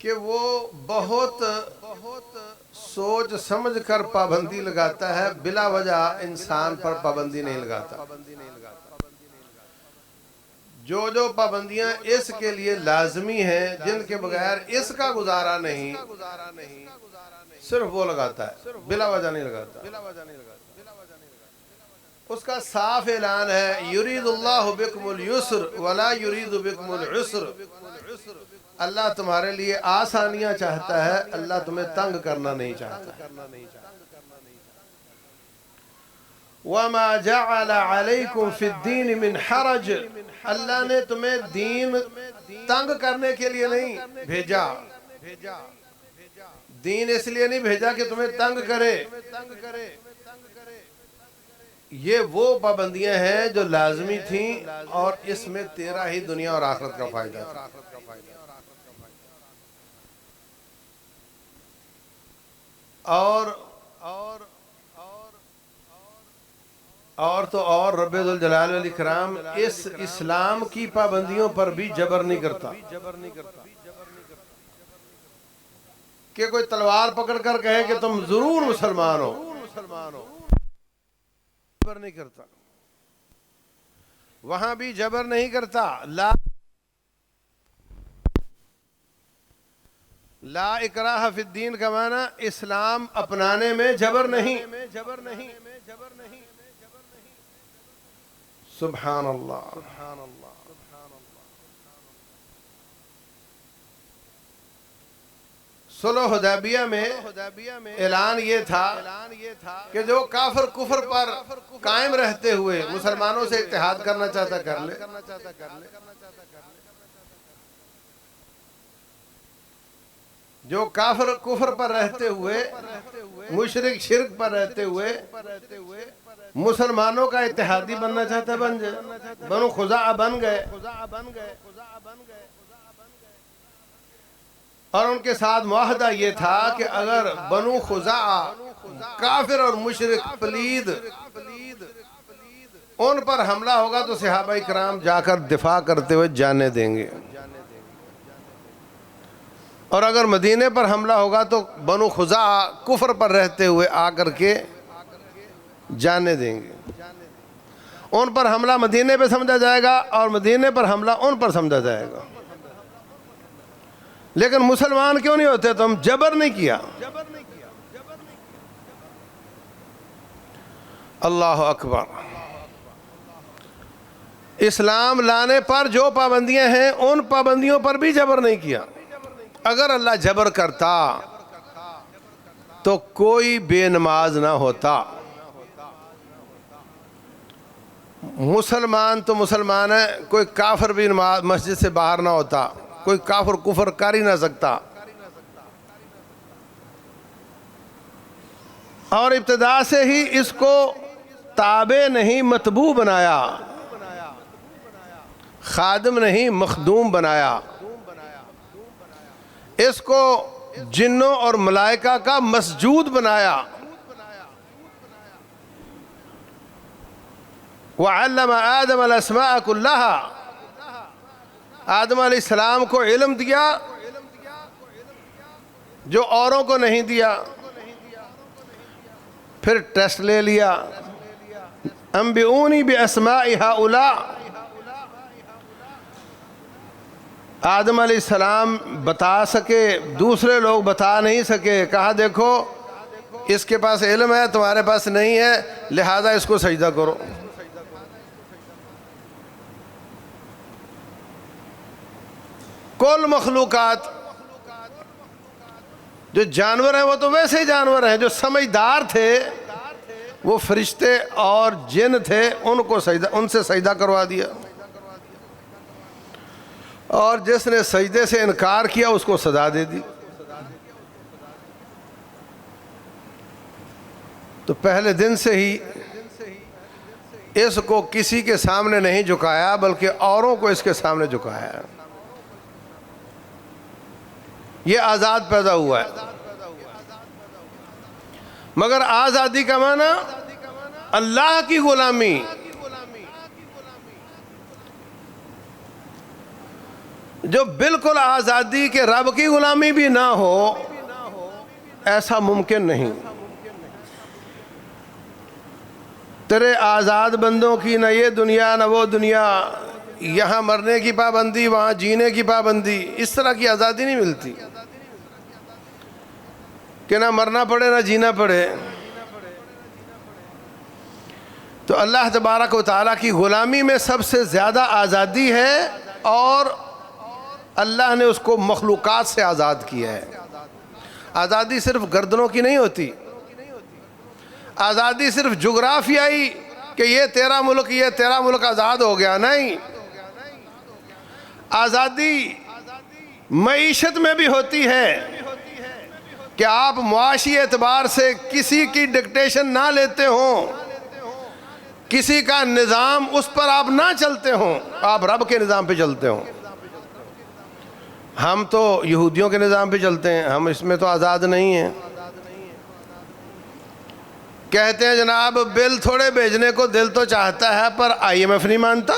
کہ وہ بہت سوچ سمجھ کر پابندی لگاتا ہے، بلا وجہ انسان پر پابندی نہیں لگاتا۔ جو جو پابندیاں اس کے لیے لازمی ہیں، جن کے بغیر اس کا گزارا نہیں، صرف وہ لگاتا ہے، بلا وجہ نہیں لگاتا۔ اس کا صاف اعلان ہے، یرید اللہ بکم اليسر ولا یرید بکم العسر۔ اللہ تمہارے لیے آسانیاں چاہتا ہے، اللہ تمہیں تنگ کرنا نہیں چاہتا۔ وَمَا جَعَلَ عَلَيْكُمْ فِي الدِّينِ مِنْ حَرَجٍ، اللہ نے تمہیں دین تنگ کرنے کے لیے نہیں بھیجا۔ دین اس لیے نہیں بھیجا کہ تمہیں تنگ کرے۔ یہ وہ پابندیاں ہیں جو لازمی تھیں، اور اس میں تیرا ہی دنیا اور آخرت کا فائدہ تھا۔ اور رب ذوالجلال والاکرام اس اسلام کی پابندیوں پر بھی جبر نہیں کرتا کہ کوئی تلوار پکڑ کر کہے کہ تم ضرور مسلمان ہو، جبر نہیں کرتا، وہاں بھی جبر نہیں کرتا۔ لا اکراہ فی الدین کا معنی اسلام اپنانے میں جبر نہیں۔ سبحان اللہ۔ صلح حدیبیہ میں اعلان یہ تھا کہ جو کافر کفر پر قائم رہتے ہوئے مسلمانوں سے اتحاد کرنا چاہتا کر لے، جو کافر کفر پر رہتے ہوئے، مشرک شرک پر رہتے ہوئے مسلمانوں کا اتحادی بننا چاہتا بن جائے۔ بنو خزاعہ بن گئے، اور ان کے ساتھ معاہدہ یہ تھا کہ اگر بنو خزاعہ کافر اور مشرک پلید ان پر حملہ ہوگا تو صحابہ کرام جا کر دفاع کرتے ہوئے جانے دیں گے، اور اگر مدینے پر حملہ ہوگا تو بنو خزاعہ کفر پر رہتے ہوئے آ کر کے جانے دیں گے۔ ان پر حملہ مدینے پہ سمجھا جائے گا، اور مدینے پر حملہ ان پر سمجھا جائے گا۔ لیکن مسلمان کیوں نہیں ہوتے تم؟ جبر نہیں کیا۔ اللہ اکبر۔ اسلام لانے پر جو پابندیاں ہیں ان پابندیوں پر بھی جبر نہیں کیا۔ اگر اللہ جبر کرتا تو کوئی بے نماز نہ ہوتا۔ مسلمان تو مسلمان ہے، کوئی کافر بھی نماز مسجد سے باہر نہ ہوتا، کوئی کافر کفر کر ہی نہ سکتا۔ اور ابتدا سے ہی اس کو تابع نہیں متبوع بنایا، خادم نہیں مخدوم بنایا، اس کو جنوں اور ملائکہ کا مسجود بنایا۔ وَعَلَّمَ آدَمَ الْأَسْمَاءَ كُلَّهَا، آدم علیہ السلام کو علم دیا جو اوروں کو نہیں دیا۔ پھر ٹیسٹ لے لیا، انبئونی باسماء ہؤلاء۔ آدم علیہ السلام بتا سکے، دوسرے لوگ بتا نہیں سکے۔ کہا دیکھو اس کے پاس علم ہے، تمہارے پاس نہیں ہے، لہذا اس کو سجدہ کرو۔ کل مخلوقات، جو جانور ہیں وہ تو ویسے ہی جانور ہیں، جو سمجھدار تھے وہ فرشتے اور جن تھے، ان سے سجدہ کروا دیا، اور جس نے سجدے سے انکار کیا اس کو سزا دے دی۔ تو پہلے دن سے ہی اس کو کسی کے سامنے نہیں جھکایا، بلکہ اوروں کو اس کے سامنے جھکایا۔ یہ آزاد پیدا ہوا ہے، مگر آزادی کا معنی اللہ کی غلامی۔ جو بالکل آزادی کے رب کی غلامی بھی نہ ہو، ایسا ممکن نہیں۔ تیرے آزاد بندوں کی نہ یہ دنیا نہ وہ دنیا، یہاں مرنے کی پابندی وہاں جینے کی پابندی، اس طرح کی آزادی نہیں ملتی کہ نہ مرنا پڑے نہ جینا پڑے۔ تو اللہ تبارک و تعالیٰ کی غلامی میں سب سے زیادہ آزادی ہے، اور اللہ نے اس کو مخلوقات سے آزاد کیا ہے۔ آزادی صرف گردنوں کی نہیں ہوتی، آزادی صرف جغرافیائی کہ یہ تیرا ملک آزاد ہو گیا، نہیں۔ آزادی معیشت میں بھی ہوتی ہے کہ آپ معاشی اعتبار سے کسی کی ڈکٹیشن نہ لیتے ہوں، کسی کا نظام اس پر آپ نہ چلتے ہوں، آپ رب کے نظام پہ چلتے ہوں۔ ہم تو یہودیوں کے نظام پہ چلتے ہیں، ہم اس میں تو آزاد نہیں ہیں۔ کہتے ہیں جناب بل تھوڑے بھیجنے کو دل تو چاہتا ہے پر IMF نہیں مانتا،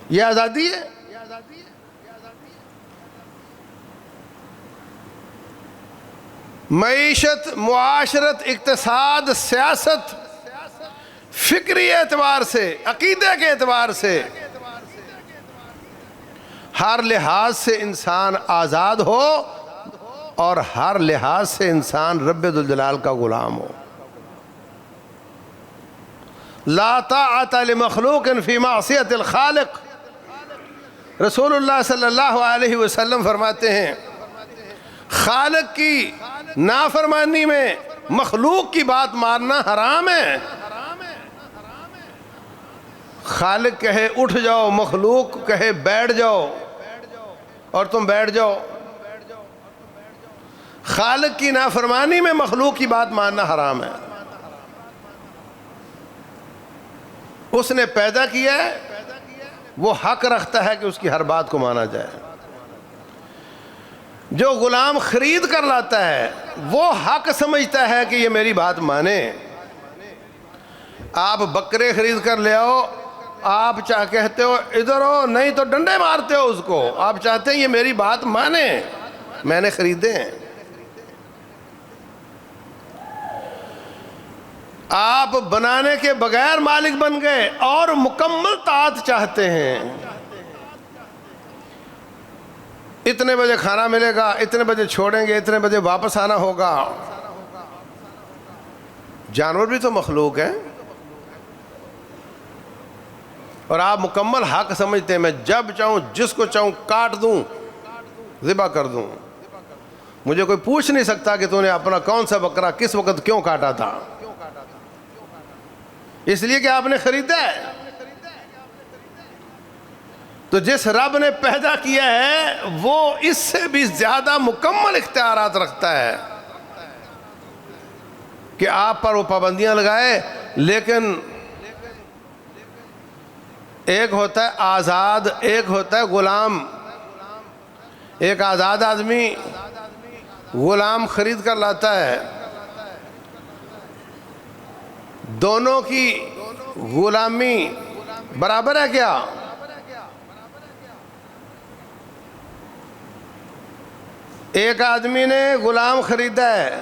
یہ آزادی ہے؟ معیشت، معاشرت، اقتصاد، سیاست، فکری اعتبار سے، عقیدے کے اعتبار سے، ہر لحاظ سے انسان آزاد ہو اور ہر لحاظ سے انسان رب ذوالجلال کا غلام ہو۔ لا طاعت لمخلوق فی معصیت الخالق، رسول اللہ صلی اللہ علیہ وسلم فرماتے ہیں خالق کی نافرمانی میں مخلوق کی بات ماننا حرام ہے۔ خالق کہے اٹھ جاؤ، مخلوق کہے بیٹھ جاؤ، اور تم بیٹھ جاؤ۔ خالق کی نافرمانی میں مخلوق کی بات ماننا حرام ہے۔ اس نے پیدا کیا ہے، وہ حق رکھتا ہے کہ اس کی ہر بات کو مانا جائے۔ جو غلام خرید کر لاتا ہے وہ حق سمجھتا ہے کہ یہ میری بات مانے۔ آپ بکرے خرید کر لے آؤ، آپ کہتے ہو ادھر ہو، نہیں تو ڈنڈے مارتے ہو اس کو۔ آپ چاہتے ہیں یہ میری بات مانے، میں نے خریدے ہیں۔ آپ بنانے کے بغیر مالک بن گئے اور مکمل طاعت چاہتے ہیں۔ اتنے بجے کھانا ملے گا، اتنے بجے چھوڑیں گے، اتنے بجے واپس آنا ہوگا۔ جانور بھی تو مخلوق ہیں، اور آپ مکمل حق سمجھتے ہیں میں جب چاہوں جس کو چاہوں کاٹ دوں، ذبح کر دوں۔ مجھے کوئی پوچھ نہیں سکتا کہ تو نے اپنا کون سا بکرا کس وقت کیوں کاٹا تھا، اس لیے کہ آپ نے خریدا ہے۔ تو جس رب نے پیدا کیا ہے وہ اس سے بھی زیادہ مکمل اختیارات رکھتا ہے کہ آپ پر وہ پابندیاں لگائے۔ لیکن ایک ہوتا ہے آزاد، ایک ہوتا ہے غلام۔ ایک آزاد آدمی غلام خرید کر لاتا ہے، دونوں کی غلامی برابر ہے کیا؟ ایک آدمی نے غلام خریدا ہے،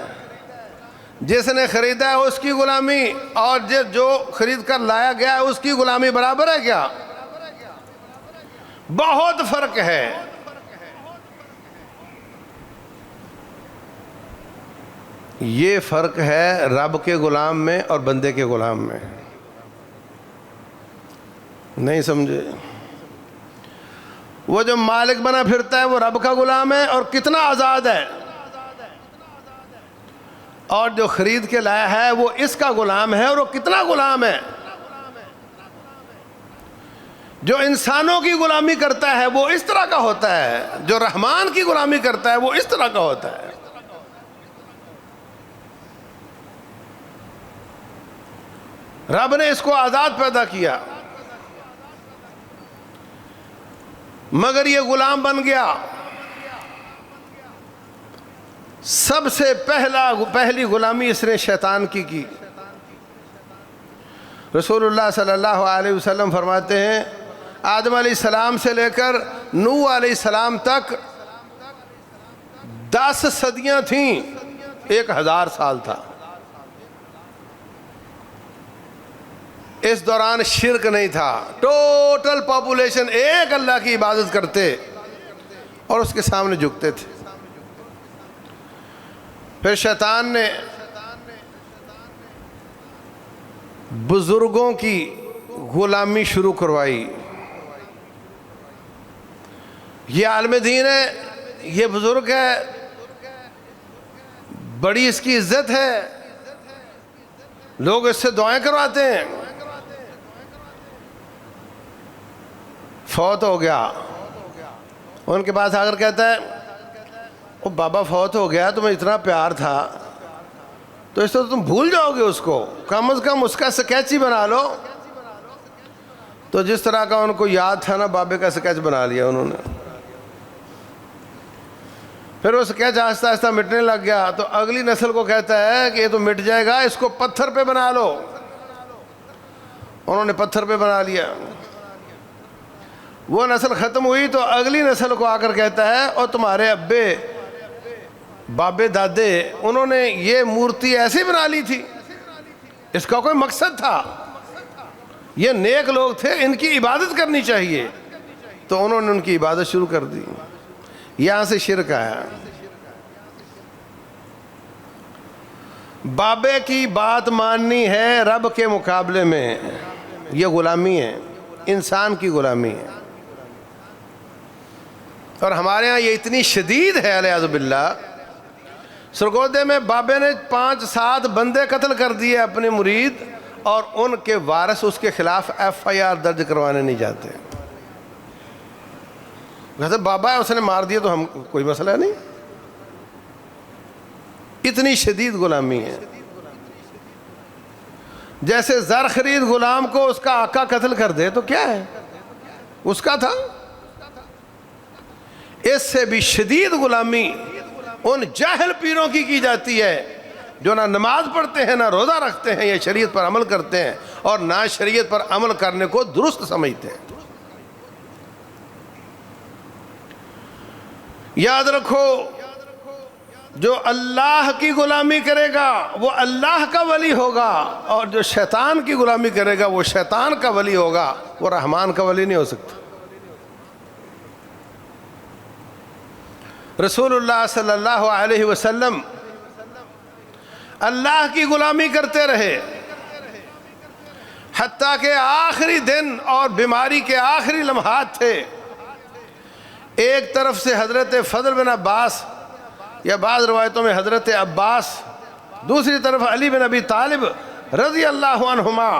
جس نے خریدا ہے اس کی غلامی اور جو خرید کر لایا گیا ہے اس کی غلامی برابر ہے کیا؟ بہت فرق ہے۔ یہ فرق ہے رب کے غلام میں اور بندے کے غلام میں۔ نہیں سمجھے؟ وہ جو مالک بنا پھرتا ہے وہ رب کا غلام ہے اور کتنا آزاد ہے، اور جو خرید کے لایا ہے وہ اس کا غلام ہے اور وہ کتنا غلام ہے۔ جو انسانوں کی غلامی کرتا ہے وہ اس طرح کا ہوتا ہے، جو رحمان کی غلامی کرتا ہے وہ اس طرح کا ہوتا ہے۔ رب نے اس کو آزاد پیدا کیا، مگر یہ غلام بن گیا۔ سب سے پہلی غلامی اس نے شیطان کی۔ رسول اللہ صلی اللہ علیہ وسلم فرماتے ہیں آدم علیہ السلام سے لے کر نوح علیہ السلام تک 10 صدیاں تھیں، 1000 سال تھا۔ اس دوران شرک نہیں تھا، ٹوٹل پاپولیشن ایک اللہ کی عبادت کرتے اور اس کے سامنے جھکتے تھے۔ پھر شیطان نے بزرگوں کی غلامی شروع کروائی۔ یہ عالم دین ہے، یہ بزرگ ہے، بڑی اس کی عزت ہے، لوگ اس سے دعائیں کرواتے ہیں۔ فوت ہو گیا، ان کے پاس آ کر کہتا ہے وہ بابا فوت ہو گیا، تمہیں اتنا پیار تھا تو اس طرح تم بھول جاؤ گے اس کو، کم از کم اس کا سکیچ ہی بنا لو۔ تو جس طرح کا ان کو یاد تھا نا، بابے کا سکیچ بنا لیا انہوں نے۔ پھر وہ سکیچ آہستہ آہستہ مٹنے لگ گیا، تو اگلی نسل کو کہتا ہے کہ یہ تو مٹ جائے گا، اس کو پتھر پہ بنا لو۔ انہوں نے پتھر پہ بنا لیا۔ وہ نسل ختم ہوئی تو اگلی نسل کو آ کر کہتا ہے اور تمہارے ابے بابے دادے انہوں نے یہ مورتی ایسی بنا لی تھی، اس کا کوئی مقصد تھا، یہ نیک لوگ تھے، ان کی عبادت کرنی چاہیے، تو انہوں نے ان کی عبادت شروع کر دی۔ یہاں سے شرک آیا۔ بابے کی بات ماننی ہے رب کے مقابلے میں، یہ غلامی ہے، انسان کی غلامی ہے۔ اور ہمارے ہاں یہ اتنی شدید ہے علیہ باللہ، سرگودے میں بابے نے 5-7 بندے قتل کر دیے اپنے مرید، اور ان کے وارث اس کے خلاف FIR درج کروانے نہیں جاتے۔ کہتے بابا ہے، اس نے مار دیا تو ہم کوئی مسئلہ نہیں۔ اتنی شدید غلامی ہے۔ جیسے زر خرید غلام کو اس کا آقا قتل کر دے تو کیا ہے، اس کا تھا۔ اس سے بھی شدید غلامی ان جاہل پیروں کی جاتی ہے جو نہ نماز پڑھتے ہیں، نہ روزہ رکھتے ہیں، یا شریعت پر عمل کرتے ہیں، اور نہ شریعت پر عمل کرنے کو درست سمجھتے ہیں۔ یاد رکھو، جو اللہ کی غلامی کرے گا وہ اللہ کا ولی ہوگا، اور جو شیطان کی غلامی کرے گا وہ شیطان کا ولی ہوگا، وہ رحمان کا ولی نہیں ہو سکتا۔ رسول اللہ صلی اللہ علیہ وسلم اللہ کی غلامی کرتے رہے، حتیٰ کہ آخری دن اور بیماری کے آخری لمحات تھے۔ ایک طرف سے حضرت فضل بن عباس، یا بعض روایتوں میں حضرت عباس، دوسری طرف علی بن ابی طالب رضی اللہ عنہما،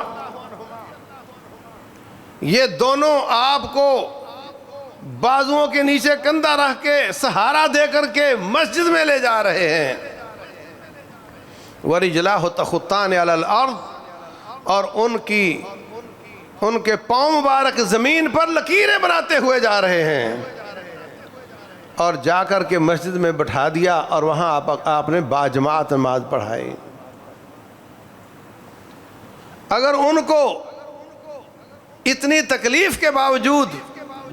یہ دونوں آپ کو بازوؤں کے نیچے کندھا رکھ کے سہارا دے کر کے مسجد میں لے جا رہے ہیں۔ وَرِجْلَاهُ تَخُطَّانِ عَلَى الْأَرْضِ، اور ان کے پاؤں مبارک زمین پر لکیریں بناتے ہوئے جا رہے ہیں، اور جا کر کے مسجد میں بٹھا دیا، اور وہاں آپ نے باجماعت نماز پڑھائی۔ اگر ان کو اتنی تکلیف کے باوجود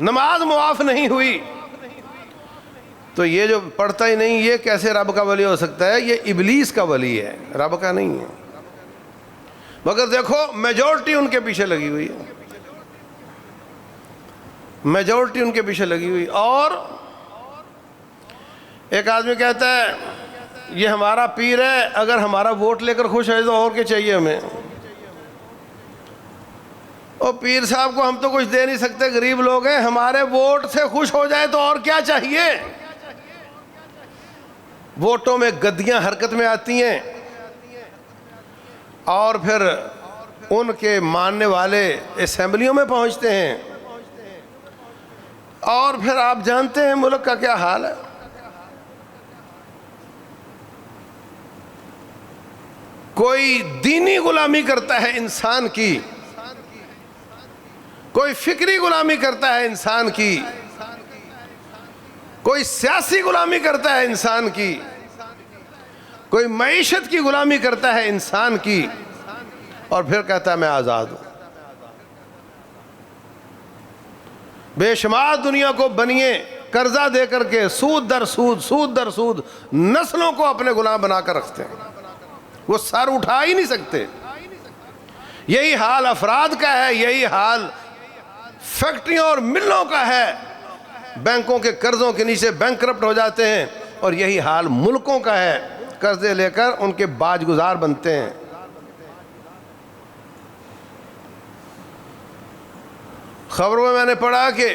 نماز معاف نہیں ہوئی تو یہ جو پڑھتا ہی نہیں، یہ کیسے رب کا ولی ہو سکتا ہے؟ یہ ابلیس کا ولی ہے، رب کا نہیں ہے۔ مگر دیکھو میجورٹی ان کے پیچھے لگی ہوئی ہے، میجورٹی ان کے پیچھے لگی ہوئی۔ اور ایک آدمی کہتا ہے یہ ہمارا پیر ہے، اگر ہمارا ووٹ لے کر خوش ہے تو اور کیا چاہیے ہمیں؟ اور پیر صاحب کو ہم تو کچھ دے نہیں سکتے، غریب لوگ ہیں، ہمارے ووٹ سے خوش ہو جائے تو اور کیا چاہیے؟ ووٹوں میں گدیاں حرکت میں آتی ہیں، اور پھر ان کے ماننے والے اسمبلیوں میں پہنچتے ہیں، اور پھر آپ جانتے ہیں ملک کا کیا حال ہے۔ کوئی دینی غلامی کرتا ہے انسان کی، کوئی فکری غلامی کرتا ہے انسان کی، کوئی سیاسی غلامی کرتا ہے انسان کی، کوئی معیشت کی غلامی کرتا ہے انسان کی، اور پھر کہتا ہے میں آزاد ہوں۔ بے شمار دنیا کو بنیے قرضہ دے کر کے سود در سود، سود در سود نسلوں کو اپنے غلام بنا کر رکھتے ہیں، وہ سر اٹھا ہی نہیں سکتے۔ یہی حال افراد کا ہے، یہی حال فیکٹریوں اور ملوں کا ہے، بینکوں کے قرضوں کے نیچے بینکرپٹ ہو جاتے ہیں، اور یہی حال ملکوں کا ہے، قرضے لے کر ان کے باج گزار بنتے ہیں۔ خبروں میں نے پڑھا کہ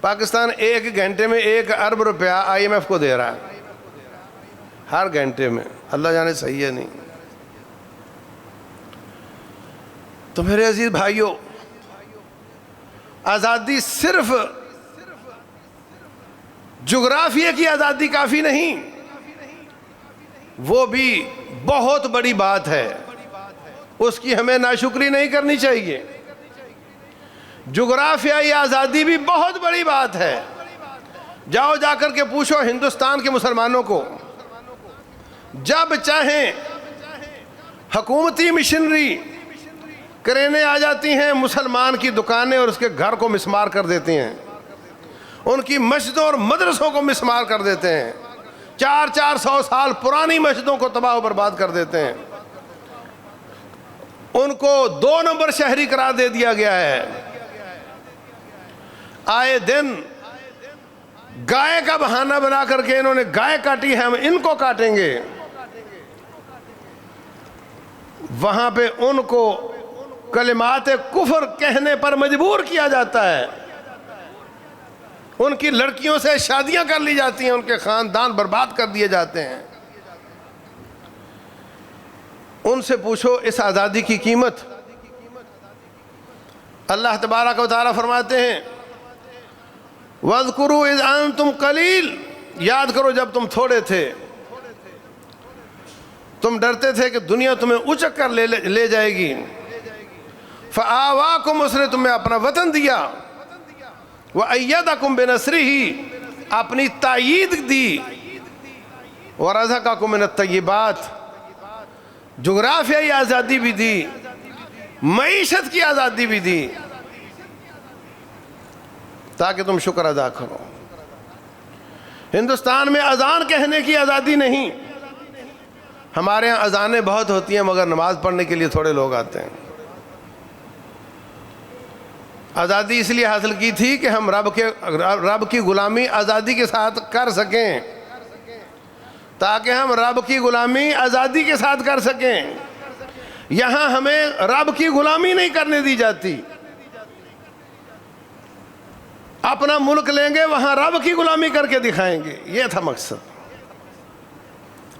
پاکستان 1 گھنٹے میں 1 ارب روپیہ IMF کو دے رہا ہے، ہر گھنٹے میں، اللہ جانے صحیح ہے نہیں۔ تو میرے عزیز بھائیوں، آزادی صرف جغرافیہ کی آزادی کافی نہیں، وہ بھی بہت بڑی بات ہے، اس کی ہمیں ناشکری نہیں کرنی چاہیے۔ جغرافیائی آزادی بھی بہت بڑی بات ہے۔ جاؤ جا کر کے پوچھو ہندوستان کے مسلمانوں کو، جب چاہیں حکومتی مشنری کرینے آ جاتی ہیں، مسلمان کی دکانیں اور اس کے گھر کو مسمار کر دیتی ہیں، ان کی مسجدوں اور مدرسوں کو مسمار کر دیتے ہیں، 400 سال پرانی مسجدوں کو تباہ و برباد کر دیتے ہیں، ان کو 2 نمبر شہری قرار دے دیا گیا ہے۔ آئے دن گائے کا بہانہ بنا کر کے انہوں نے گائے کاٹی ہے، ہم ان کو کاٹیں گے۔ وہاں پہ ان کو کلمات کفر کہنے پر مجبور کیا جاتا ہے، ان کی لڑکیوں سے شادیاں کر لی جاتی ہیں، ان کے خاندان برباد کر دیے جاتے ہیں۔ ان سے پوچھو اس آزادی کی قیمت۔ اللہ تبارک و تعالیٰ فرماتے ہیں وَاذْكُرُوا إِذْ أَنْتُمْ قَلِيلٌ، یاد کرو جب تم تھوڑے تھے، تم ڈرتے تھے کہ دنیا تمہیں اچک کر لے جائے گی، فَآوَاكُمْ، اس نے تمہیں اپنا وطن دیا، وَأَيَّدَكُمْ بِنَصْرِهِ، اپنی تائید دی، وَرَزَقَكُمْ مِنَ الطَّيِّبَاتِ، جغرافیائی آزادی بھی دی، معیشت کی آزادی بھی دی، تاکہ تم شکر ادا کرو۔ ہندوستان میں اذان کہنے کی آزادی نہیں، ہمارے ہاں اذانیں بہت ہوتی ہیں مگر نماز پڑھنے کے لیے تھوڑے لوگ آتے ہیں۔ آزادی اس لیے حاصل کی تھی کہ ہم رب کی غلامی آزادی کے ساتھ کر سکیں، تاکہ ہم رب کی غلامی آزادی کے ساتھ کر سکیں۔ یہاں ہمیں رب کی غلامی نہیں کرنے دی جاتی، اپنا ملک لیں گے وہاں رب کی غلامی کر کے دکھائیں گے، یہ تھا مقصد۔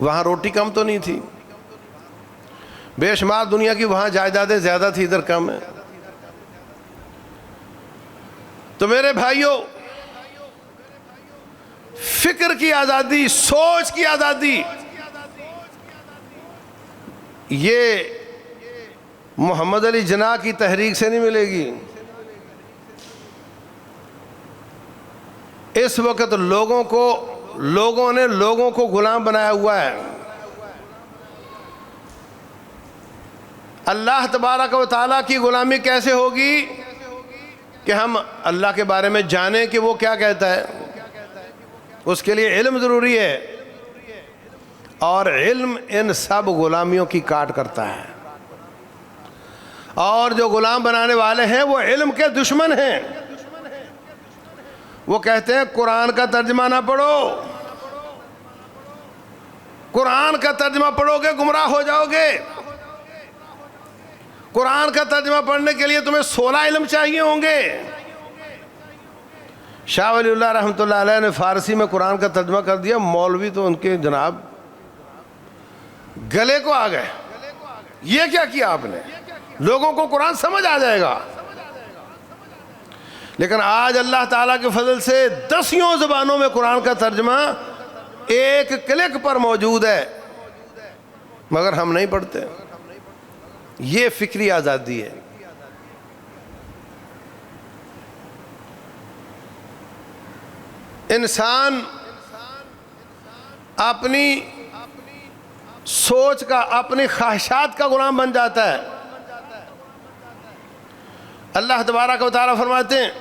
وہاں روٹی کم تو نہیں تھی، بے شمار دنیا کی وہاں جائیدادیں زیادہ تھی، ادھر کم ہے۔ تو میرے بھائیوں، فکر کی آزادی، سوچ کی آزادی، یہ محمد علی جناح کی تحریک سے نہیں ملے گی۔ اس وقت لوگوں نے لوگوں کو غلام بنایا ہوا ہے۔ اللہ تبارک و تعالیٰ کی غلامی کیسے ہوگی کہ ہم اللہ کے بارے میں جانیں کہ وہ کیا کہتا ہے؟ اس کے لیے علم ضروری ہے، اور علم ان سب غلامیوں کی کاٹ کرتا ہے، اور جو غلام بنانے والے ہیں وہ علم کے دشمن ہیں۔ وہ کہتے ہیں قرآن کا ترجمہ نہ پڑھو، قرآن کا ترجمہ پڑھو گے گمراہ ہو جاؤ گے، قرآن کا ترجمہ پڑھنے کے لیے تمہیں 16 علم چاہیے ہوں گے۔ شاہ ولی اللہ رحمۃ اللہ علیہ نے فارسی میں قرآن کا ترجمہ کر دیا، مولوی تو ان کے جناب گلے کو آ گئے، یہ کیا کیا آپ نے؟ لوگوں کو قرآن سمجھ آ جائے گا۔ لیکن آج اللہ تعالیٰ کے فضل سے 10 زبانوں میں قرآن کا ترجمہ ایک کلک پر موجود ہے، مگر ہم نہیں پڑھتے۔ یہ فکری آزادی ہے۔ انسان اپنی سوچ کا، اپنی خواہشات کا غلام بن جاتا ہے۔ اللہ تبارک و تعالیٰ فرماتے ہیں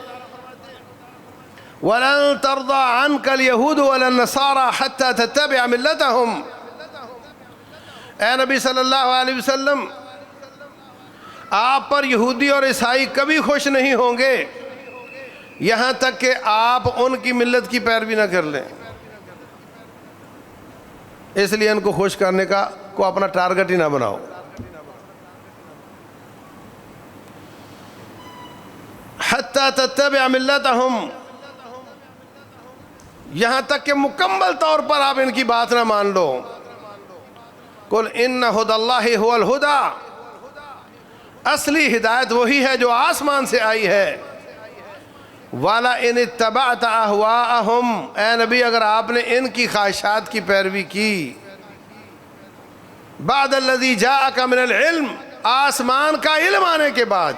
وَلَن تَرْضَى عَنْكَ الْيَهُودُ وَلَا النَّصَارَى حَتَّى تَتَّبِعَ مِلَّتَهُمْ۔ اے نبی صلی اللہ علیہ وسلم، آپ پر یہودی اور عیسائی کبھی خوش نہیں ہوں گے یہاں تک کہ آپ ان کی ملت کی پیروی نہ کر لیں۔ اس لیے ان کو خوش کرنے کا کو اپنا ٹارگٹ ہی نہ بناؤ۔ حتی تتبع ملتہم، یہاں تک کہ مکمل طور پر آپ ان کی بات نہ مان لو۔ قل ان ھدی اللہ ھو الھدی، اصلی ہدایت وہی ہے جو آسمان سے آئی ہے۔ وَلَئِنِ اتَّبَعْتَ أَهْوَاءَهُمْ، اے نبی اگر آپ نے ان کی خواہشات کی پیروی کی، بعد الذی جاءک من العلم، آسمان کا علم آنے کے بعد،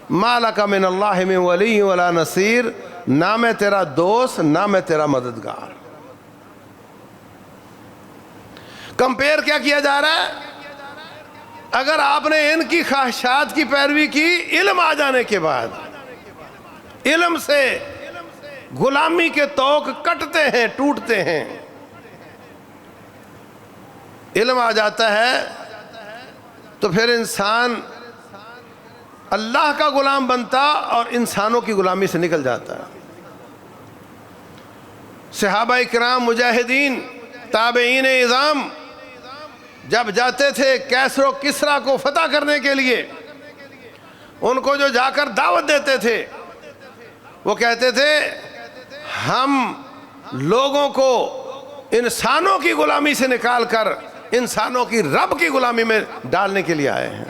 ما لک من اللہ من ولی ولا نصیر، نہ میں تیرا دوست نہ میں تیرا مددگار۔ کمپیئر کیا کیا جا رہا ہے؟ اگر آپ نے ان کی خواہشات کی پیروی کی علم آ جانے کے بعد، علم سے غلامی کے توق کٹتے ہیں، ٹوٹتے ہیں۔ علم آ جاتا ہے تو پھر انسان اللہ کا غلام بنتا اور انسانوں کی غلامی سے نکل جاتا ہے۔ صحابہ کرام، مجاہدین، تابعین اعظام جب جاتے تھے کیسر و کسریٰ کو فتح کرنے کے لیے، ان کو جو جا کر دعوت دیتے تھے وہ کہتے تھے ہم لوگوں کو انسانوں کی غلامی سے نکال کر انسانوں کی رب کی غلامی میں ڈالنے کے لیے آئے ہیں۔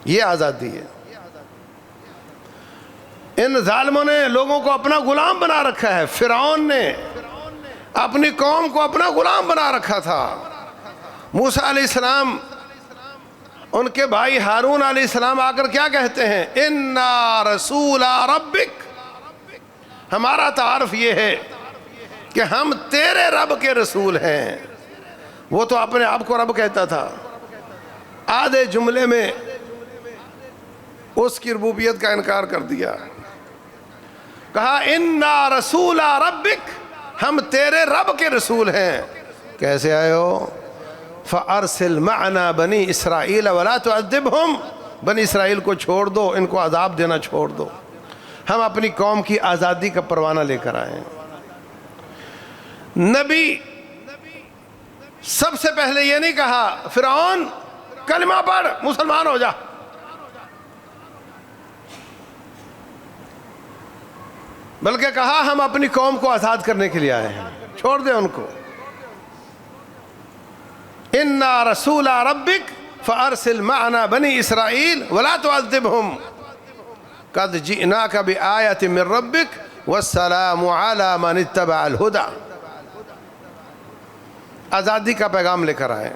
یہ آزادی ہے۔ ان ظالموں نے لوگوں کو اپنا غلام بنا رکھا ہے۔ فرعون نے اپنی قوم کو اپنا غلام بنا رکھا تھا۔ موسیٰ علیہ السلام، ان کے بھائی ہارون علیہ السلام آ کر کیا کہتے ہیں؟ اِنَّا رَسُولَ رَبِّكَ، ہمارا تعارف یہ ہے کہ ہم تیرے رب کے رسول ہیں۔ وہ تو اپنے آپ کو رب کہتا تھا، آدھے جملے میں اس کی ربوبیت کا انکار کر دیا۔ کہا اِنَّا رَسُولَ رَبِّكَ، ہم تیرے رب کے رسول ہیں۔ کیسے آئے ہو؟ فَأَرْسِلْ مَعَنَا بَنِي إِسْرَائِيلَ وَلَا تُعَذِّبْهُمْ، بنی اسرائیل کو چھوڑ دو، ان کو عذاب دینا چھوڑ دو۔ ہم اپنی قوم کی آزادی کا پروانہ لے کر آئے ہیں۔ نبی سب سے پہلے یہ نہیں کہا فرعون کلمہ پڑھ مسلمان ہو جا، بلکہ کہا ہم اپنی قوم کو آزاد کرنے کے لیے آئے ہیں، چھوڑ دیں ان کو۔ اِنَّا رَسُولَ رَبِّكَ فَأَرْسِلْ مَعَنَا بَنِي إِسْرَائِيلَ وَلَا تُعَذِّبْهُمْ قَدْ جِئْنَاكَ بِآيَةٍ مِّن رَّبِّكَ وَالسَّلَامُ عَلَىٰ مَنِ اتَّبَعَ الْهُدَىٰ، آزادی کا پیغام لے کر آئے،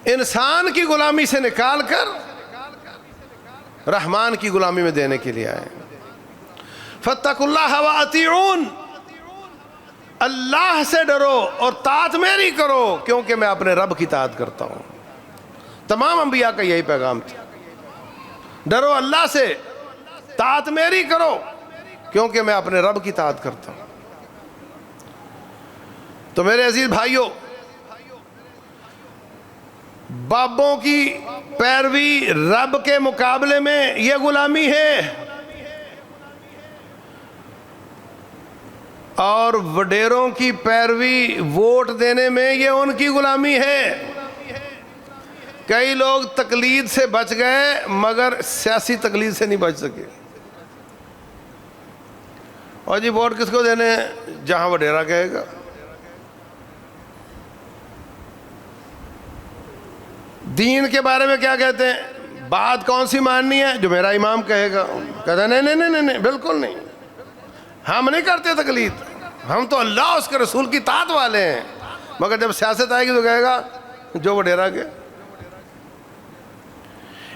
انسان کی غلامی سے نکال کر رحمان کی غلامی میں دینے کے لیے آئے۔ فَاتَّقُوا اللَّهَ وَأَطِیعُونِ، اللہ سے ڈرو اور طاعت میری کرو کیونکہ میں اپنے رب کی طاعت کرتا ہوں۔ تمام انبیاء کا یہی پیغام تھا، ڈرو اللہ سے، طاعت میری کرو کیونکہ میں اپنے رب کی طاعت کرتا ہوں۔ تو میرے عزیز بھائیوں، بابوں کی پیروی رب کے مقابلے میں یہ غلامی ہے، اور وڈیروں کی پیروی ووٹ دینے میں یہ ان کی غلامی ہے۔ کئی لوگ تقلید سے بچ گئے مگر سیاسی تقلید سے نہیں بچ سکے۔ اور جی ووٹ کس کو دینے ہیں؟ جہاں وڈیرا کہے گا۔ دین کے بارے میں کیا کہتے ہیں؟ بات کون سی ماننی ہے؟ جو میرا امام کہے گا۔ کہتا ہے نہیں بالکل نہیں، ہم نہیں کرتے تقلید، ہم تو اللہ اس کے رسول کی طاعت والے ہیں۔ مگر جب سیاست آئے گی تو کہے گا جو وڈیرا کے۔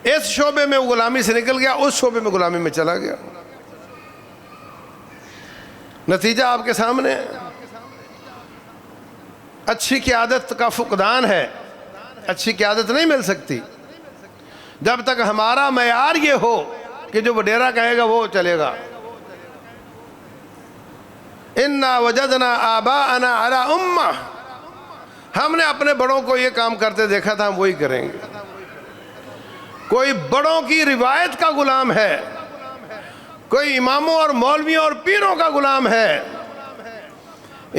اس شعبے میں وہ غلامی سے نکل گیا، اس شعبے میں غلامی میں چلا گیا۔ نتیجہ آپ کے سامنے ہے۔ اچھی قیادت کا فقدان ہے، اچھی قیادت نہیں مل سکتی۔ جب تک ہمارا معیار یہ ہو کہ جو وڈیرا کہے گا وہ چلے گا. انا وجدنا آباءنا علی امہ، ہم نے اپنے بڑوں کو یہ کام کرتے دیکھا تھا، ہم وہی کریں گے. کوئی بڑوں کی روایت کا غلام ہے، کوئی اماموں اور مولویوں اور پیروں کا غلام ہے.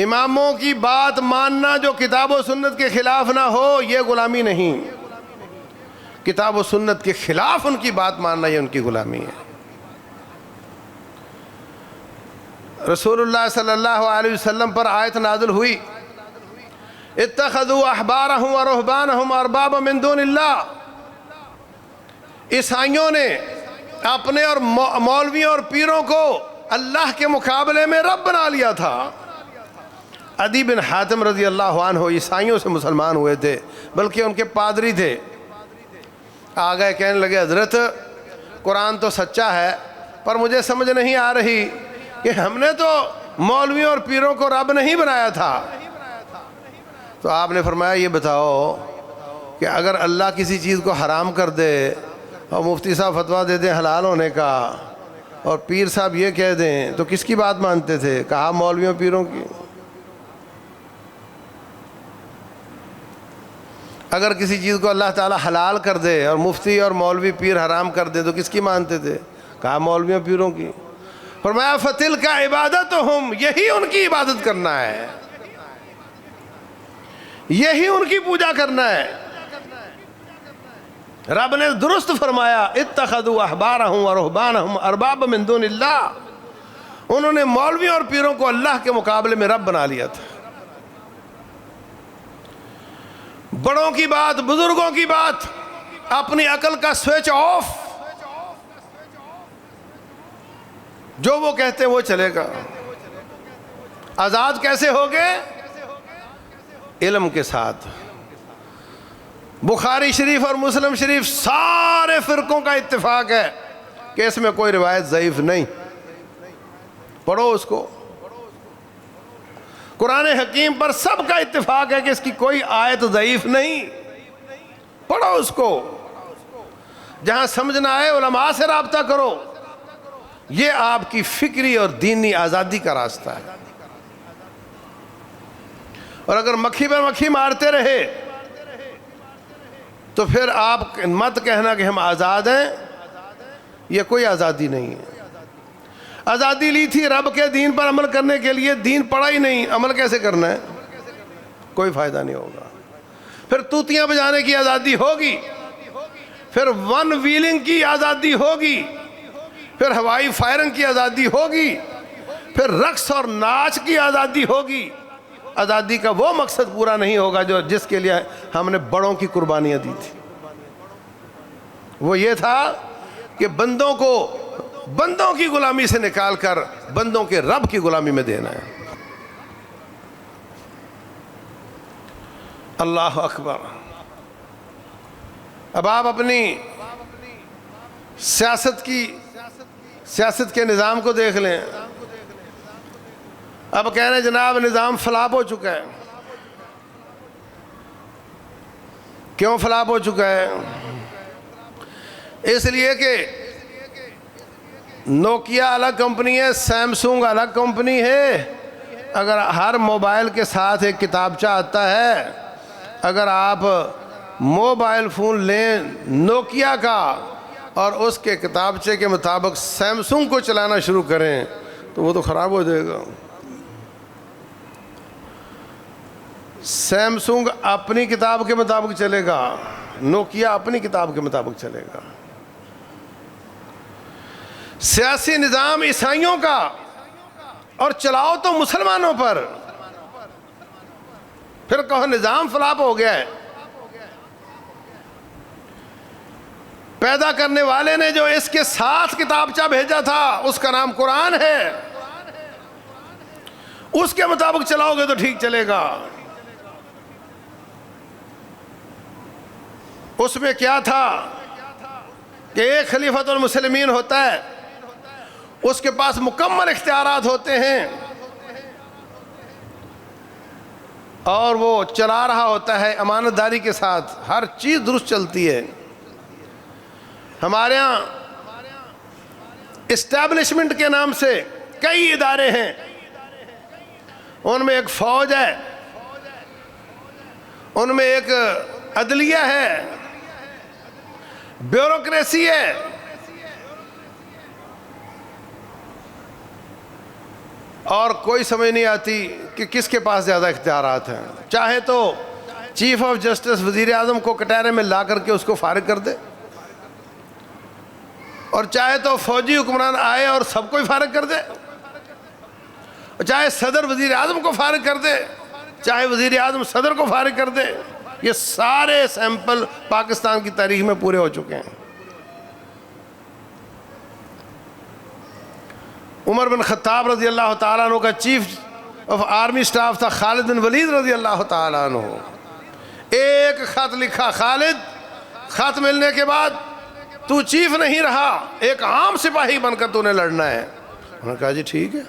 اماموں کی بات ماننا جو کتاب و سنت کے خلاف نہ ہو یہ غلامی نہیں، کتاب و سنت کے خلاف ان کی بات ماننا یہ ان کی غلامی ہے. رسول اللہ صلی اللہ علیہ وسلم پر آیت نازل ہوئی، اتخذوا احبارهم ورهبانهم اربابا من دون اللہ. عیسائیوں نے اپنے اور مولویوں اور پیروں کو اللہ کے مقابلے میں رب بنا لیا تھا. عدی بن حاتم رضی اللہ عنہ عیسائیوں سے مسلمان ہوئے تھے، بلکہ ان کے پادری تھے. آگئے کہنے لگے حضرت قرآن تو سچا ہے پر مجھے سمجھ نہیں آ رہی کہ ہم نے تو مولویوں اور پیروں کو رب نہیں بنایا تھا. تو آپ نے فرمایا یہ بتاؤ کہ اگر اللہ کسی چیز کو حرام کر دے اور مفتی صاحب فتویٰ دے دیں حلال ہونے کا اور پیر صاحب یہ کہہ دیں تو کس کی بات مانتے تھے؟ کہا مولویوں پیروں کی. اگر کسی چیز کو اللہ تعالیٰ حلال کر دے اور مفتی اور مولوی پیر حرام کر دے تو کس کی مانتے تھے؟ کہا مولویوں پیروں کی. فرمایا فَتِلْكَ عِبَادَتُهُمْ، یہی ان کی عبادت کرنا ہے، یہی ان کی پوجا کرنا ہے. رب نے درست فرمایا اتخذوا احبارهم ورهبانهم اربابا من دون اللہ، انہوں نے مولویوں اور پیروں کو اللہ کے مقابلے میں رب بنا لیا تھا. بڑوں کی بات، بزرگوں کی بات، اپنی عقل کا سوئچ آف، جو وہ کہتے ہیں وہ چلے گا. آزاد کیسے ہوگے؟ علم کے ساتھ. بخاری شریف اور مسلم شریف سارے فرقوں کا اتفاق ہے کہ اس میں کوئی روایت ضعیف نہیں. پڑھو اس کو. قرآن حکیم پر سب کا اتفاق ہے کہ اس کی کوئی آیت ضعیف نہیں. پڑھو اس کو. جہاں سمجھنا ہے علماء سے رابطہ کرو. یہ آپ کی فکری اور دینی آزادی کا راستہ ہے. اور اگر مکھی پر مکھی مارتے رہے تو پھر آپ مت کہنا کہ ہم آزاد ہیں. یہ کوئی آزادی نہیں ہے. آزادی لی تھی رب کے دین پر عمل کرنے کے لیے، دین پڑھا ہی نہیں، عمل کیسے کرنا ہے؟ کوئی فائدہ نہیں ہوگا. پھر توتیاں بجانے کی آزادی ہوگی، پھر ون ویلنگ کی آزادی ہوگی، پھر ہوائی فائرنگ کی آزادی ہوگی، پھر رقص اور ناچ کی آزادی ہوگی. آزادی کا وہ مقصد پورا نہیں ہوگا جس کے لیے ہم نے بڑوں کی قربانیاں دی تھی. وہ یہ تھا کہ بندوں کی غلامی سے نکال کر بندوں کے رب کی غلامی میں دینا ہے. اللہ اکبر. اب آپ اپنی سیاست کے نظام کو دیکھ لیں. اب کہہ رہے ہیں جناب نظام فلاپ ہو چکا ہے. کیوں فلاپ ہو چکا ہے؟ اس لیے کہ نوکیا الگ کمپنی ہے، سیمسنگ الگ کمپنی ہے. اگر ہر موبائل کے ساتھ ایک کتابچہ آتا ہے، اگر آپ موبائل فون لیں نوکیا کا اور اس کے کتابچے کے مطابق سیمسنگ کو چلانا شروع کریں تو وہ تو خراب ہو جائے گا. سیمسنگ اپنی کتاب کے مطابق چلے گا، نوکیا اپنی کتاب کے مطابق چلے گا. سیاسی نظام عیسائیوں کا اور چلاؤ تو مسلمانوں پر، پھر کہو نظام فلاپ ہو گیا ہے. پیدا کرنے والے نے جو اس کے ساتھ کتابچہ بھیجا تھا اس کا نام قرآن ہے، اس کے مطابق چلاؤ گے تو ٹھیک چلے گا. اس میں کیا تھا کہ ایک خلیفۃ المسلمین ہوتا ہے، اس کے پاس مکمل اختیارات ہوتے ہیں اور وہ چلا رہا ہوتا ہے امانت داری کے ساتھ، ہر چیز درست چلتی ہے. ہمارے ہاں اسٹیبلشمنٹ کے نام سے کئی ادارے ہیں، ان میں ایک فوج ہے، ان میں ایک عدلیہ ہے، بیوروکریسی ہے، اور کوئی سمجھ نہیں آتی کہ کس کے پاس زیادہ اختیارات ہیں۔ چاہے تو چیف آف جسٹس وزیر اعظم کو کٹہرے میں لا کر کے اس کو فارغ کر دے، اور چاہے تو فوجی حکمران آئے اور سب کو ہی فارغ کر دے، چاہے صدر وزیر اعظم کو فارغ کر دے، چاہے وزیر اعظم صدر کو فارغ کر دے۔ یہ سارے سیمپل پاکستان کی تاریخ میں پورے ہو چکے ہیں۔ عمر بن خطاب رضی اللہ تعالیٰ عنہ کا چیف آف آرمی سٹاف تھا خالد بن ولید رضی اللہ تعالیٰ عنہ۔ ایک خط لکھا، خالد خط ملنے کے بعد تو چیف نہیں رہا، ایک عام سپاہی بن کر تو نے لڑنا ہے۔ انہوں نے کہا جی ٹھیک ہے،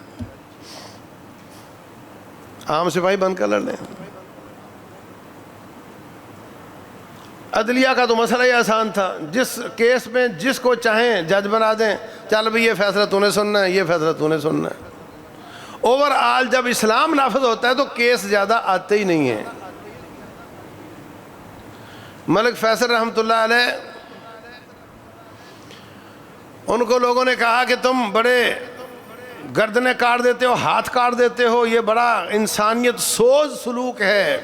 عام سپاہی بن کر لڑ لیں۔ عدلیہ کا تو مسئلہ ہی آسان تھا، جس کیس میں جس کو چاہیں جج بنا دیں، چل بھئی یہ فیصلہ تو نے سننا ہے، یہ فیصلہ تو نے سننا ہے۔ اوور آل جب اسلام نافذ ہوتا ہے تو کیس زیادہ آتے ہی نہیں ہیں۔ ملک فیصل رحمۃ اللہ علیہ، ان کو لوگوں نے کہا کہ تم بڑے گردنیں کاٹ دیتے ہو، ہاتھ کاٹ دیتے ہو، یہ بڑا انسانیت سوز سلوک ہے۔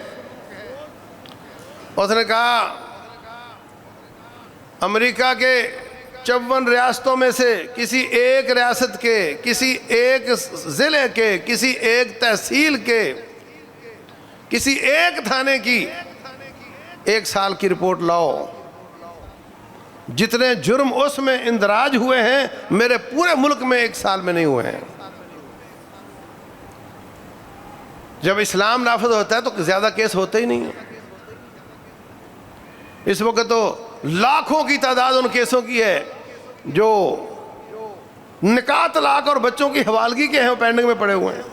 اس نے کہا امریکہ کے 54 ریاستوں میں سے کسی ایک ریاست کے، کسی ایک ضلع کے، کسی ایک تحصیل کے، کسی ایک تھانے کی 1 سال کی رپورٹ لاؤ، جتنے جرم اس میں اندراج ہوئے ہیں میرے پورے ملک میں 1 سال میں نہیں ہوئے ہیں۔ جب اسلام نافذ ہوتا ہے تو زیادہ کیس ہوتے ہی نہیں ہیں۔ اس وقت تو لاکھوں کی تعداد ان کیسوں کی ہے جو نکاح، طلاق اور بچوں کی حوالگی کے ہیں، وہ پینڈنگ میں پڑے ہوئے ہیں۔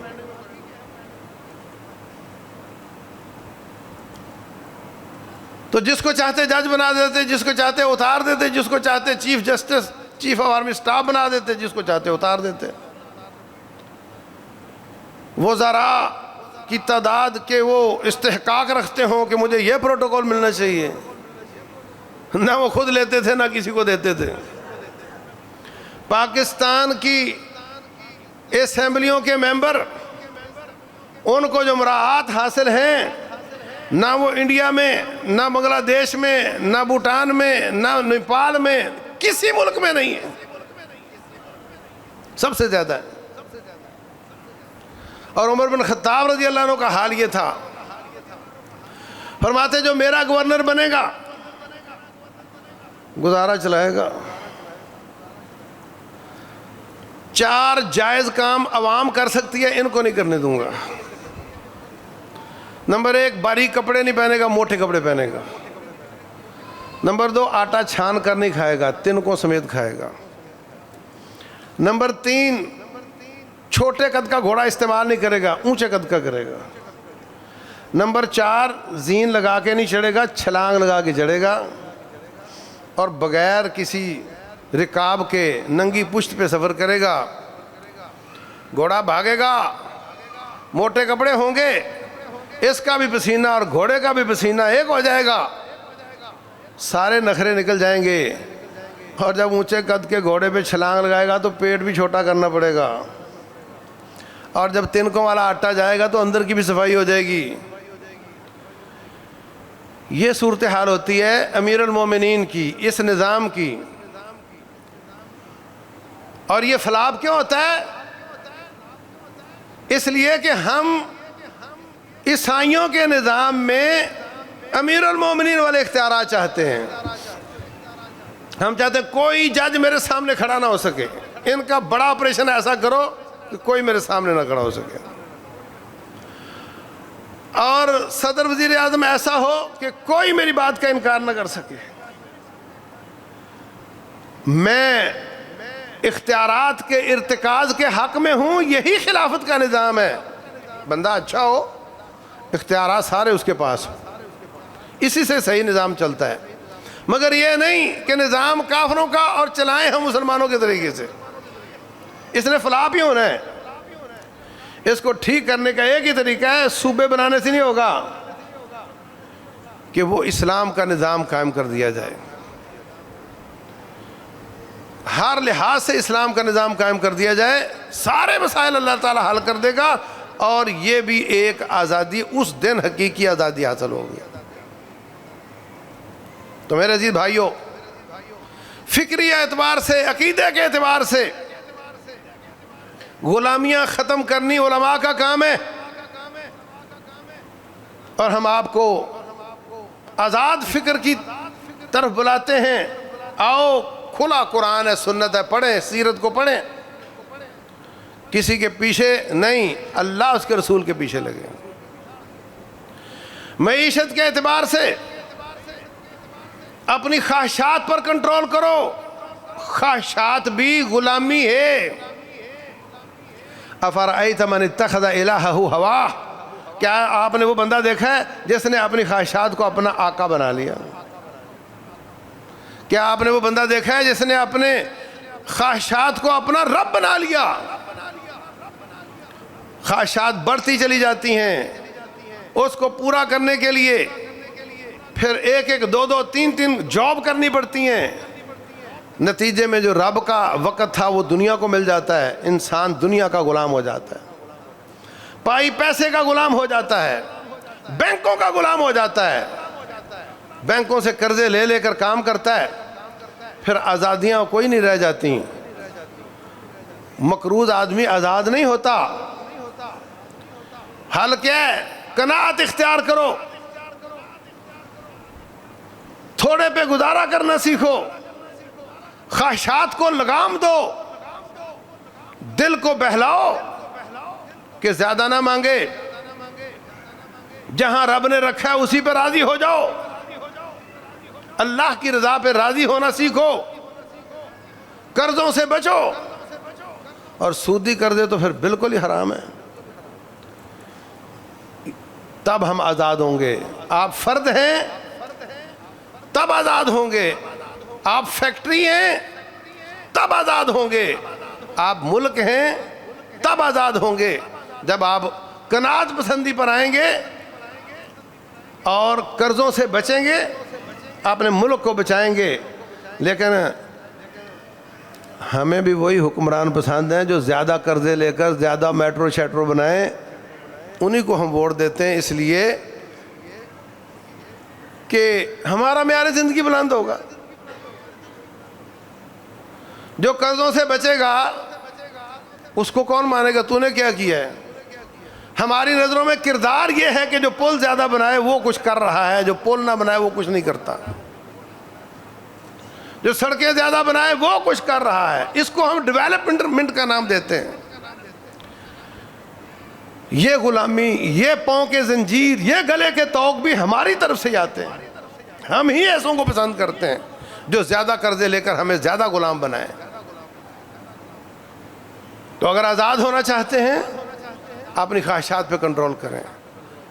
تو جس کو چاہتے جج بنا دیتے، جس کو چاہتے اتار دیتے، جس کو چاہتے chief justice, chief of army staff بنا دیتے، جس کو چاہتے اتار دیتے۔ وزراء کی تعداد کے وہ استحقاق رکھتے ہوں کہ مجھے یہ پروٹوکول ملنا چاہیے، نہ وہ خود لیتے تھے نہ کسی کو دیتے تھے۔ پاکستان کی اسمبلیوں کے ممبر، ان کو جو مراعات حاصل ہیں، نہ وہ انڈیا میں، نہ بنگلہ دیش میں، نہ بھوٹان میں، نہ نیپال میں، کسی ملک میں نہیں ہے، سب سے زیادہ ہے۔ اور عمر بن خطاب رضی اللہ عنہ کا حال یہ تھا، فرماتے جو میرا گورنر بنے گا گزارا چلائے گا، 4 جائز کام عوام کر سکتی ہے، ان کو نہیں کرنے دوں گا۔ نمبر 1، باریک کپڑے نہیں پہنے گا، موٹے کپڑے پہنے گا۔ نمبر 2، آٹا چھان کر نہیں کھائے گا، تنکوں سمیت کھائے گا۔ نمبر 3، چھوٹے قد کا گھوڑا استعمال نہیں کرے گا، اونچے قد کا کرے گا۔ نمبر 4، زین لگا کے نہیں چڑھے گا، چھلانگ لگا کے چڑھے گا، اور بغیر کسی رکاب کے ننگی پشت پہ سفر کرے گا۔ گھوڑا بھاگے گا، موٹے کپڑے ہوں گے، اس کا بھی پسینہ اور گھوڑے کا بھی پسینہ ایک ہو جائے گا، سارے نخرے نکل جائیں گے۔ اور جب اونچے قد کے گھوڑے پہ چھلانگ لگائے گا تو پیٹ بھی چھوٹا کرنا پڑے گا، اور جب تنکوں والا آٹا جائے گا تو اندر کی بھی صفائی ہو جائے گی۔ یہ صورتحال ہوتی ہے امیر المومنین کی، اس نظام کی۔ اور یہ فلاب کیوں ہوتا ہے؟ اس لیے کہ ہم عیسائیوں کے نظام میں امیر المومنین والے اختیارات چاہتے ہیں۔ ہم چاہتے ہیں کوئی جج میرے سامنے کھڑا نہ ہو سکے، ان کا بڑا آپریشن ایسا کرو کہ کوئی میرے سامنے نہ کھڑا ہو سکے، اور صدر وزیر اعظم ایسا ہو کہ کوئی میری بات کا انکار نہ کر سکے۔ میں اختیارات کے ارتکاز کے حق میں ہوں، یہی خلافت کا نظام ہے۔ بندہ اچھا ہو، اختیارات سارے اس کے پاس ہوں، اسی سے صحیح نظام چلتا ہے۔ مگر یہ نہیں کہ نظام کافروں کا اور چلائیں ہم مسلمانوں کے طریقے سے. اس نے فلاپ ہی ہونا ہے. اس کو ٹھیک کرنے کا ایک ہی طریقہ ہے, صوبے بنانے سے نہیں ہوگا, کہ وہ اسلام کا نظام قائم کر دیا جائے. ہر لحاظ سے اسلام کا نظام قائم کر دیا جائے, سارے مسائل اللہ تعالیٰ حل کر دے گا, اور یہ بھی ایک آزادی, اس دن حقیقی آزادی حاصل ہوگی. تو میرے عزیز بھائیوں, فکری اعتبار سے, عقیدے کے اعتبار سے غلامیاں ختم کرنی علماء کا کام ہے, اور ہم آپ کو آزاد فکر کی طرف بلاتے ہیں. آؤ, کھلا قرآن ہے, سنت ہے, پڑھیں, سیرت کو پڑھیں, کسی کے پیچھے نہیں, اللہ اس کے رسول کے پیچھے لگے. معیشت کے اعتبار سے اپنی خواہشات پر کنٹرول کرو, خواہشات بھی غلامی ہے. افرأیت من اتخذ الہہ ہواہ, کیا آپ نے وہ بندہ دیکھا ہے جس نے اپنی خواہشات کو اپنا آقا بنا لیا؟ کیا آپ نے وہ بندہ دیکھا ہے جس نے اپنے خواہشات کو اپنا رب بنا لیا؟ خواہشات بڑھتی چلی جاتی ہیں, اس کو پورا کرنے کے لیے پھر ایک ایک, دو دو, تین تین جاب کرنی پڑتی ہیں. نتیجے میں جو رب کا وقت تھا وہ دنیا کو مل جاتا ہے, انسان دنیا کا غلام ہو جاتا ہے, پائی پیسے کا غلام ہو جاتا ہے, بینکوں کا غلام ہو جاتا ہے, بینکوں سے قرضے لے لے کر کام کرتا ہے, پھر آزادیاں کوئی نہیں رہ جاتی. مقروض آدمی آزاد نہیں ہوتا. حل کیا ہے؟ قناعت اختیار کرو, تھوڑے پہ گزارا کرنا سیکھو, خواہشات کو لگام دو, دل کو بہلاؤ کہ زیادہ نہ مانگے, جہاں رب نے رکھا ہے اسی پہ راضی ہو جاؤ, اللہ کی رضا پہ راضی ہونا سیکھو, قرضوں سے بچو, اور سودی قرضے تو پھر بالکل ہی حرام ہے. تب ہم آزاد ہوں گے. آپ فرد ہیں تب آزاد ہوں گے, آپ فیکٹری ہیں تب آزاد ہوں گے, آپ ملک ہیں تب آزاد ہوں گے. جب آپ قناعت پسندی پر آئیں گے اور قرضوں سے بچیں گے, اپنے ملک کو بچائیں گے. لیکن ہمیں بھی وہی حکمران پسند ہیں جو زیادہ قرضے لے کر زیادہ میٹرو شیٹرو بنائیں, انہی کو ہم ووٹ دیتے ہیں, اس لیے کہ ہمارا معیار زندگی بلند ہوگا. جو قرضوں سے بچے گا اس کو کون مانے گا؟ تو نے کیا کیا ہے؟ ہماری نظروں میں کردار یہ ہے کہ جو پل زیادہ بنائے وہ کچھ کر رہا ہے, جو پل نہ بنائے وہ کچھ نہیں کرتا, جو سڑکیں زیادہ بنائے وہ کچھ کر رہا ہے. اس کو ہم ڈیولپمنٹ کا نام دیتے ہیں. یہ غلامی, یہ پاؤں کے زنجیر, یہ گلے کے طوق بھی ہماری طرف سے آتے ہیں. ہم ہی ایسوں کو پسند کرتے ہیں جو زیادہ قرضے لے کر ہمیں زیادہ غلام بنائیں. تو اگر آزاد ہونا چاہتے ہیں اپنی خواہشات پہ کنٹرول کریں.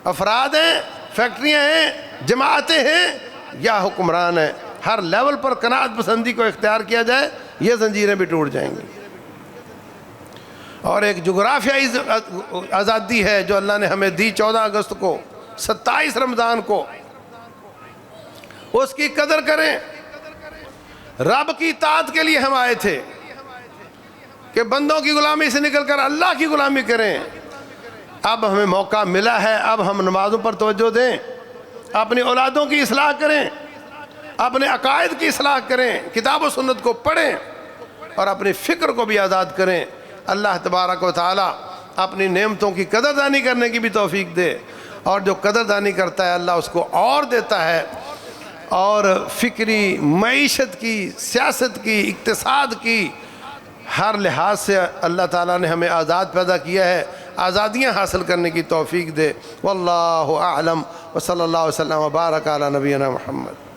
افراد ہیں, فیکٹریاں ہیں, جماعتیں ہیں یا حکمران ہیں, ہر لیول پر قناعت پسندی کو اختیار کیا جائے, یہ زنجیریں بھی ٹوٹ جائیں گی. اور ایک جغرافیائی آزادی ہے جو اللہ نے ہمیں دی 14 اگست کو, 27 رمضان کو, اس کی قدر کریں. رب کی اطاعت کے لیے ہم آئے تھے کہ بندوں کی غلامی سے نکل کر اللہ کی غلامی کریں. اب ہمیں موقع ملا ہے, اب ہم نمازوں پر توجہ دیں, اپنی اولادوں کی اصلاح کریں, اپنے عقائد کی اصلاح کریں, کتاب و سنت کو پڑھیں, اور اپنی فکر کو بھی آزاد کریں. اللہ تبارک و تعالی اپنی نعمتوں کی قدردانی کرنے کی بھی توفیق دے, اور جو قدردانی کرتا ہے اللہ اس کو اور دیتا ہے. اور فکری, معیشت کی, سیاست کی, اقتصاد کی, ہر لحاظ سے اللہ تعالیٰ نے ہمیں آزاد پیدا کیا ہے, آزادیاں حاصل کرنے کی توفیق دے. واللہ اعلم وصلی اللہ وسلم وبارک علی نبینا محمد.